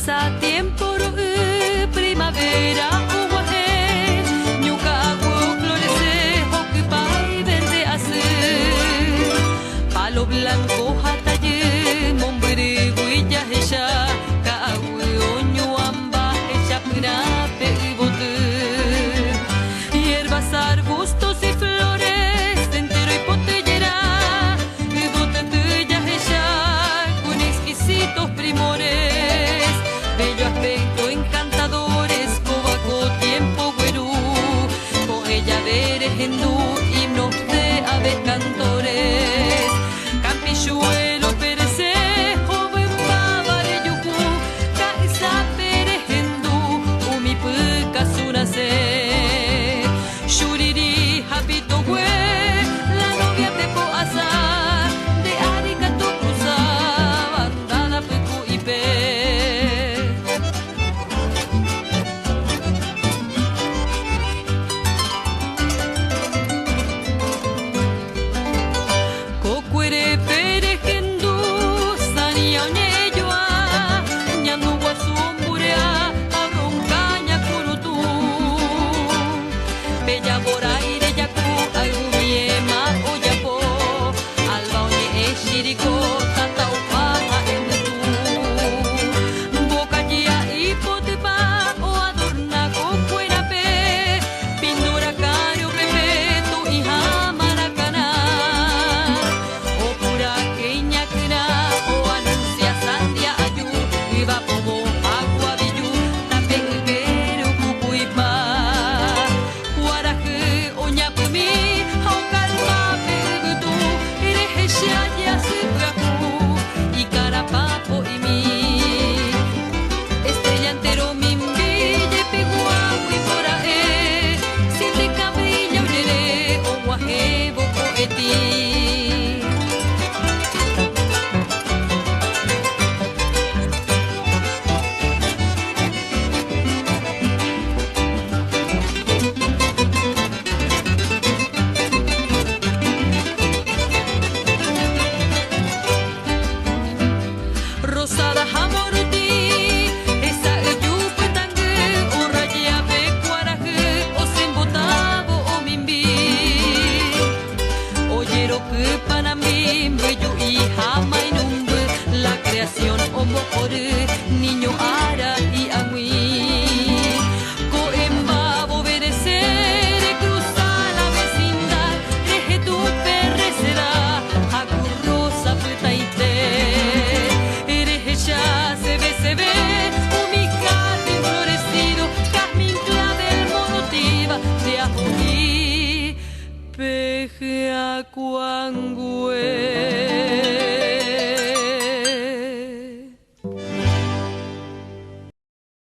pasatiempo primavera uguajé ñucago florece ocupa y verde azul palo blanco hataye mombre huilla ella cague oñuamba ella pirape y bote hierbas arbustos y flores entero y potellera y botellas ella con exquisitos primores bello aspecto encantadores cobaco tiempo güerú con ella veres hindú himnos de aves cantores campilluelo perece joven babare yucu caisa peres hindú umi puca sunase shuriri hapito güe la novia pepo asa de arigato cruza bandada pecu y pe Cocuere pere hendu sania oñeyoa ñandu guasumburea abroncaña kurutu bella boraire yaku ayumiema oyapo alba oñe eshiriko tata upaja entu bocaya hipotepa o adorna cocuera pe pintura cario pepetu hija maracana o pura queña quena o anuncia sandia ayu iba como agua billu tape pero cucuipa guaraje oña pumi au calma pegutu eres ella ya sugaku y carapapo y mi estrella entero mimbille pegua y fora siete cabrilla urere o guajebo poeti Rosada Hamoruti, esa yupetangue, o raya pecuaraje, o sembotabo o mimbi. Oyero que panamim, bello y jamainumbe, la creación o mojore, niño ara y agui. Coembabo berecer, cruza la vecindad, reje tu perrecera, acurrosa petaite. Ella se ve, umicate florecido, jazmín clavel monotiva, de ajoní, peje acuangue.